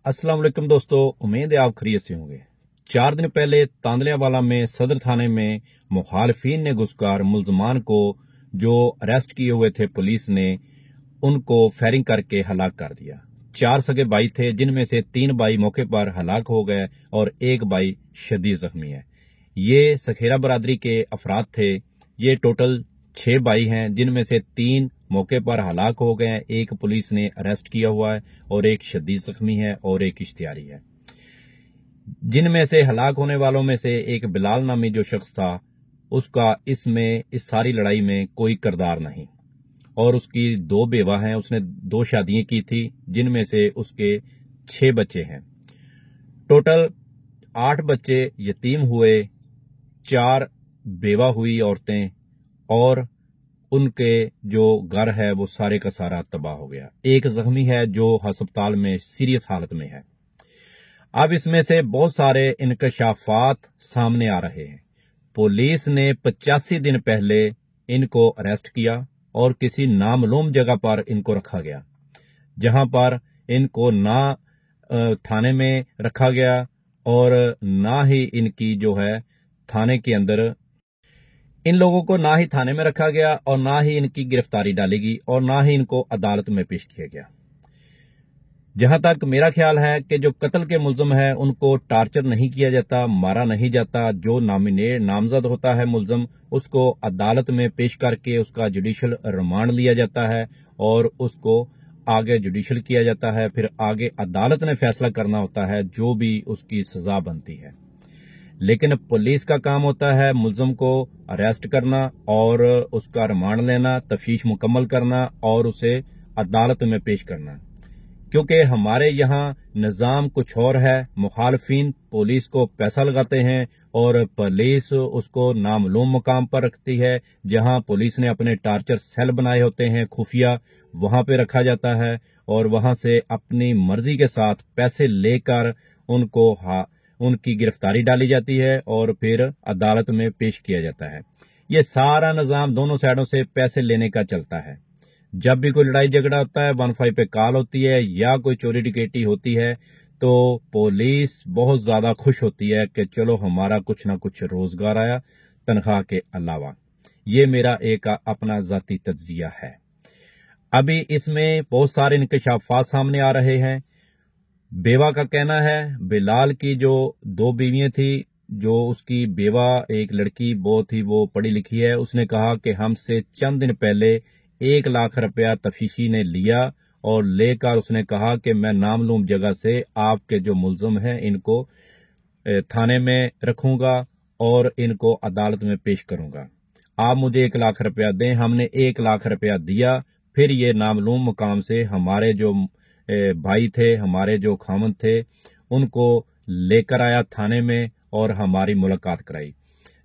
अस्सलाम वालेकुम दोस्तों, उम्मीद है आप खैरियत से होंगे। 4 दिन पहले तांदलियावाला में सदर थाने में मुखालफिन ने घुसकर मुल्जमान को जो अरेस्ट किए हुए थे पुलिस ने उनको फायरिंग करके हलाक कर दिया। 4 सगे भाई थे, जिनमें से 3 भाई मौके पर हलाक हो गए और 1 भाई शदीद जख्मी है। ये सखेरा बरादरी के अफराद थे। ये टोटल 6 भाई हैं, जिनमें से 3 मौके पर हलाक हो गए हैं, 1 पुलिस ने अरेस्ट किया हुआ है और 1 शदीद जख्मी है और 1 इश्तियारी है। जिनमें से हलाक होने वालों में से एक बिलाल नामी जो शख्स था, उसका इस सारी लड़ाई में कोई किरदार नहीं और उसकी 2 बेवा हैं। उसने 2 शादियां की थी, जिनमें से उसके 6 बच्चे हैं। टोटल 8 बच्चे यतीम हुए, 4 बेवा हुई औरतें और उनके जो घर है वो सारे का सारा तबाह हो गया। 1 जख्मी है जो अस्पताल में सीरियस हालत में है। अब इसमें से बहुत सारे इंकशाफात सामने आ रहे हैं। पुलिस ने 85 दिन पहले इनको अरेस्ट किया और किसी नामालूम जगह पर इनको रखा गया, जहां पर इनको ना थाने में रखा गया और ना ही इनकी जो है थाने के अंदर इन लोगों को ना ही थाने में रखा गया और ना ही इनकी गिरफ्तारी डाली गई और ना ही इनको अदालत में पेश किया गया। जहां तक मेरा ख्याल है कि जो कत्ल के मुल्जिम है उनको टार्चर नहीं किया जाता, मारा नहीं जाता। जो नामजद होता है मुल्जिम, उसको अदालत में पेश करके उसका जुडिशल रिमांड लिया जाता है और उसको आगे जुडिशल किया जाता है। फिर आगे अदालत ने फैसला करना होता है जो भी उसकी सजा बनती है। लेकिन पुलिस का काम होता है मुल्जिम को अरेस्ट करना और उसका रिमांड लेना, तफ्तीश मुकम्मल करना और उसे अदालत में पेश करना। क्योंकि हमारे यहाँ निज़ाम कुछ और है। मुखालफिन पुलिस को पैसा लगाते हैं और पुलिस उसको नामालूम मुकाम पर रखती है। जहां पुलिस ने अपने टार्चर सेल बनाए होते हैं खुफिया, वहां पे रखा जाता है और वहां से अपनी मर्जी के साथ पैसे लेकर उनकी गिरफ्तारी डाली जाती है और फिर अदालत में पेश किया जाता है। ये सारा निज़ाम दोनों साइडों से पैसे लेने का चलता है। जब भी कोई लड़ाई झगड़ा होता है, 15 पे कॉल होती है या कोई चोरी डकैती होती है, तो पुलिस बहुत ज्यादा खुश होती है कि चलो हमारा कुछ ना कुछ रोजगार आया तनख्वाह के अलावा। ये मेरा एक अपना जाती तज्जिया है। अभी इसमें बहुत सारे इंकशाफात सामने आ रहे हैं। बेवा का कहना है, बिलाल की जो 2 बीवियां थी, जो उसकी बेवा एक लड़की बहुत ही वो पढ़ी लिखी है, उसने कहा कि हमसे चंद दिन पहले 1 लाख रुपया तफ्तीशी ने लिया और लेकर उसने कहा कि मैं नामालूम जगह से आपके जो मुल्जिम हैं इनको थाने में रखूंगा और इनको अदालत में पेश करूंगा। आप मुझे 1 लाख रुपया दें। हमने 1 लाख रुपया दिया। फिर ये नामालूम मुकाम से हमारे जो भाई थे, हमारे जो खामन थे, उनको लेकर आया थाने में और हमारी मुलाकात कराई।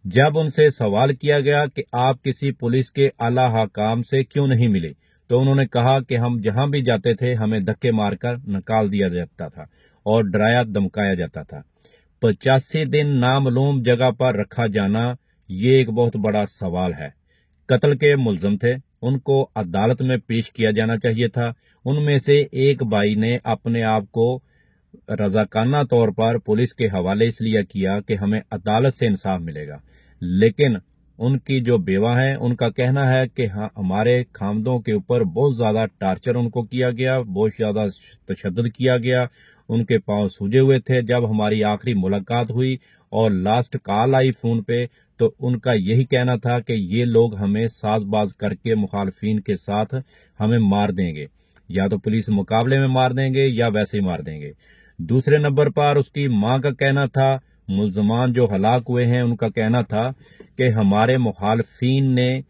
जब उनसे सवाल किया गया कि आप किसी पुलिस के आला हकाम से क्यों नहीं मिले, तो उन्होंने कहा कि हम जहां भी जाते थे हमें धक्के मारकर निकाल दिया जाता था और डराया धमकाया जाता था। 85 दिन नामालूम जगह पर रखा जाना ये एक बहुत बड़ा सवाल है। कत्ल के मुल्जिम थे, उनको अदालत में पेश किया जाना चाहिए था। उनमें से एक भाई ने अपने आप को रजाकाना तौर पर पुलिस के हवाले इसलिए किया कि हमें अदालत से इंसाफ मिलेगा। लेकिन उनकी जो बेवा है, उनका कहना है कि हाँ, हमारे खामदों के ऊपर बहुत ज्यादा टार्चर उनको किया गया, बहुत ज्यादा तशद्दुद किया गया। उनके पांव सूजे हुए थे। जब हमारी आखिरी मुलाकात हुई और लास्ट कॉल आई फोन पे, तो उनका यही कहना था कि ये लोग हमें साजबाज करके मुखालफिन के साथ हमें मार देंगे, या तो पुलिस मुकाबले में मार देंगे या वैसे ही मार देंगे। दूसरे नंबर पर उसकी मां का कहना था, मुल्जमान जो हलाक हुए हैं उनका कहना था कि हमारे मुखालफिन ने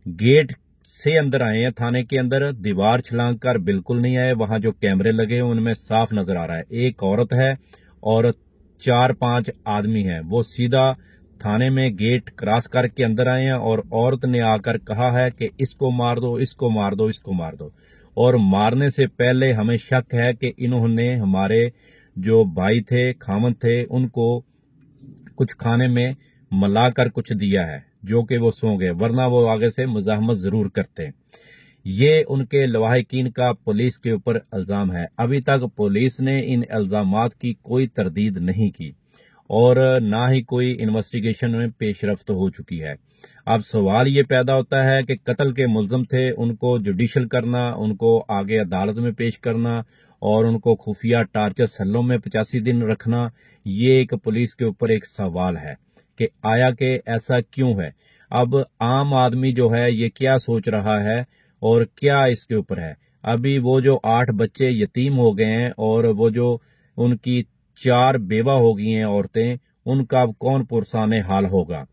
गेट से अंदर आए हैं, थाने के अंदर दीवार छलांग कर बिल्कुल नहीं आए। वहां जो कैमरे लगे हैं उनमें साफ नजर आ रहा है, एक औरत है और 4-5 आदमी हैं। वो सीधा थाने में गेट क्रॉस करके अंदर आए हैं और औरत ने आकर कहा है कि इसको मार दो, इसको मार दो, इसको मार दो। और मारने से पहले हमें शक है कि इन्होंने हमारे जो भाई थे, खामन थे, उनको कुछ खाने में मिलाकर कुछ दिया है जो कि वो सो गए, वरना वो आगे से मुजाहमत जरूर करते। یہ ان کے لواحقین کا پولیس کے اوپر الزام ہے۔ ابھی تک پولیس نے ان الزامات کی کوئی تردید نہیں کی اور نہ ہی کوئی انویسٹیگیشن میں پیش رفت ہو چکی ہے۔ اب سوال یہ پیدا ہوتا ہے کہ قتل کے ملزم تھے، ان کو جوڈیشل کرنا، ان کو آگے عدالت میں پیش کرنا اور ان کو خفیہ ٹارچر سیلوں میں 85 دن رکھنا، یہ ایک پولیس کے اوپر ایک سوال ہے کہ آیا کہ ایسا کیوں ہے۔ اب عام آدمی جو ہے یہ کیا سوچ رہا ہے اور کیا اس کے اوپر ہے۔ ابھی وہ جو 8 بچے یتیم ہو گئے ہیں اور وہ جو ان کی 4 بیوہ ہو گئی ہیں عورتیں، ان کا اب کون پرسان حال ہوگا۔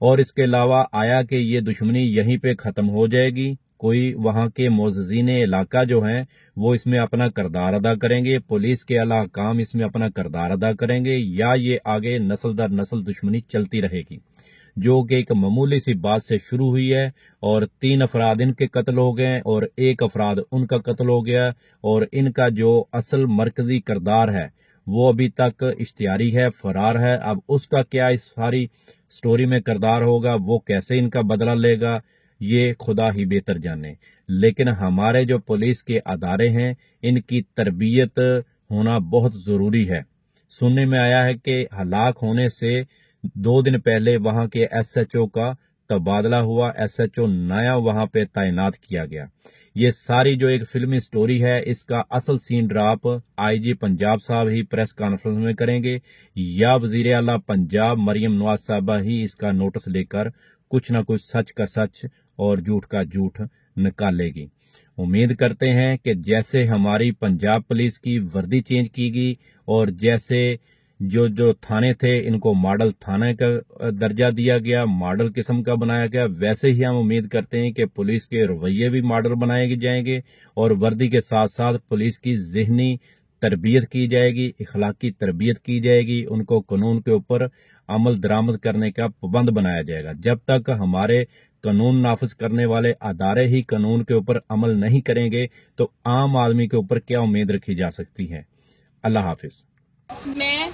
اور اس کے علاوہ آیا کہ یہ دشمنی یہیں پہ ختم ہو جائے گی، کوئی وہاں کے معززین علاقہ جو ہیں وہ اس میں اپنا کردار ادا کریں گے، پولیس کے اعلی حکام اس میں اپنا کردار ادا کریں گے، یا یہ آگے نسل در نسل دشمنی چلتی رہے گی، جو کہ ایک معمولی سی بات سے شروع ہوئی ہے اور 3 افراد ان کے قتل ہو گئے اور 1 افراد ان کا قتل ہو گیا، اور ان کا جو اصل مرکزی کردار ہے وہ ابھی تک اشتہاری ہے، فرار ہے۔ اب اس کا کیا اس ساری سٹوری میں کردار ہوگا، وہ کیسے ان کا بدلہ لے گا، یہ خدا ہی بہتر جانے۔ لیکن ہمارے جو پولیس کے ادارے ہیں ان کی تربیت ہونا بہت ضروری ہے۔ سننے میں آیا ہے کہ ہلاک ہونے سے 2 دن پہلے وہاں کے ایس ایچ او کا تبادلہ ہوا، ایس ایچ او نیا وہاں پہ تعینات کیا گیا۔ یہ ساری جو ایک فلمی سٹوری ہے اس کا اصل سین ڈراپ آئی جی پنجاب صاحب ہی پریس کانفرنس میں کریں گے، یا وزیر اعلیٰ پنجاب مریم نواز صاحبہ ہی اس کا نوٹس لے کر کچھ نہ کچھ سچ کا سچ اور جھوٹ کا جھوٹ نکالے گی۔ امید کرتے ہیں کہ جیسے ہماری پنجاب پولیس کی وردی چینج کی گئی اور جیسے جو تھانے تھے ان کو ماڈل تھانے کا درجہ دیا گیا، ماڈل قسم کا بنایا گیا، ویسے ہی ہم امید کرتے ہیں کہ پولیس کے رویے بھی ماڈل بنائے جائیں گے اور وردی کے ساتھ ساتھ پولیس کی ذہنی تربیت کی جائے گی، اخلاقی تربیت کی جائے گی، ان کو قانون کے اوپر عمل درآمد کرنے کا پابند بنایا جائے گا۔ جب تک ہمارے قانون نافذ کرنے والے ادارے ہی قانون کے اوپر عمل نہیں کریں گے تو عام آدمی کے اوپر کیا امید رکھی جا سکتی ہے۔ اللہ حافظ۔ میں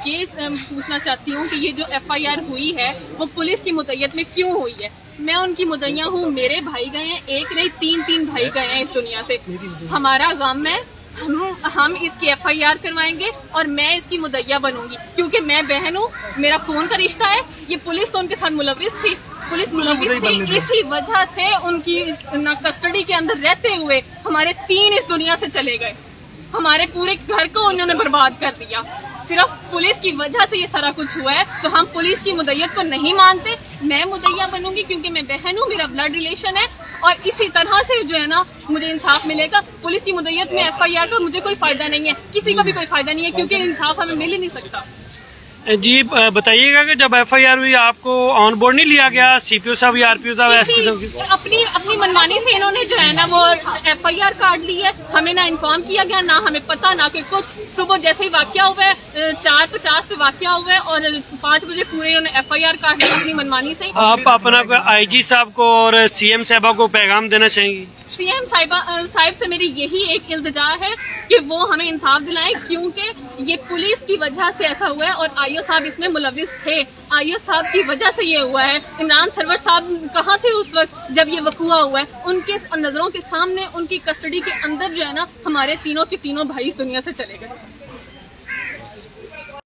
یہ پوچھنا چاہتی ہوں کہ یہ جو ایف آئی آر ہوئی ہے وہ پولیس کی مدعیت میں کیوں ہوئی ہے؟ میں ان کی مدعیہ ہوں، میرے بھائی گئے ہیں، 1 نہیں 3 بھائی گئے ہیں اس دنیا سے۔ ہمارا غم ہے، ہم اس کی ایف آئی آر کروائیں گے اور میں اس کی مدعیہ بنوں گی کیونکہ میں بہن ہوں، میرا خون کا رشتہ ہے۔ یہ پولیس تو ان کے ساتھ ملوث تھی، پولیس ملوث تھی، اسی وجہ سے ان کی کسٹڈی کے اندر رہتے ہوئے ہمارے 3 اس دنیا سے چلے گئے، ہمارے پورے گھر کو انہوں نے برباد کر دیا۔ صرف پولیس کی وجہ سے یہ سارا کچھ ہوا ہے، تو ہم پولیس کی مدعیت کو نہیں مانتے۔ میں مدعیہ بنوں گی کیونکہ میں بہن ہوں، میرا بلڈ ریلیشن ہے اور اسی طرح سے جو ہے نا مجھے انصاف ملے گا۔ پولیس کی مدعیت میں ایف آئی آر کا مجھے کوئی فائدہ نہیں ہے، کسی کا بھی کوئی فائدہ نہیں ہے کیونکہ انصاف ہمیں مل ہی نہیں سکتا۔ جی بتائیے گا کہ جب ایف آئی آر ہوئی آپ کو آن بورڈ نہیں لیا گیا؟ سی پی او صاحب یا آر پی او صاحب ایس پی صاحب اپنی منمانی سے انہوں نے جو ہے نا وہ ایف آئی آر کاٹ لی ہے، ہمیں نہ انفارم کیا گیا، نہ ہمیں پتا، نہ کہ کچھ۔ صبح جیسے ہی واقعہ ہوا ہے 4:50 پہ واقعہ ہوا ہے اور 5 بجے پورے انہوں نے ایف آئی آر کاٹ لی اپنی منمانی سے۔ آپ اپنا آئی جی صاحب کو اور سی ایم صاحبہ کو پیغام دینا چاہیں گی؟ سی ایم صاحب سے میری یہی ایک التجا ہے کہ وہ ہمیں انصاف دلائیں کیونکہ یہ پولیس کی وجہ سے ایسا ہوا ہے اور آئی او صاحب اس میں ملوث تھے، آئی او صاحب کی وجہ سے یہ ہوا ہے۔ عمران سرور صاحب کہاں تھے اس وقت جب یہ وقوع ہوا ہے؟ ان کے نظروں کے سامنے ان کی کسٹڈی کے اندر جو ہے نا ہمارے تینوں کے تینوں بھائی اس دنیا سے چلے گئے۔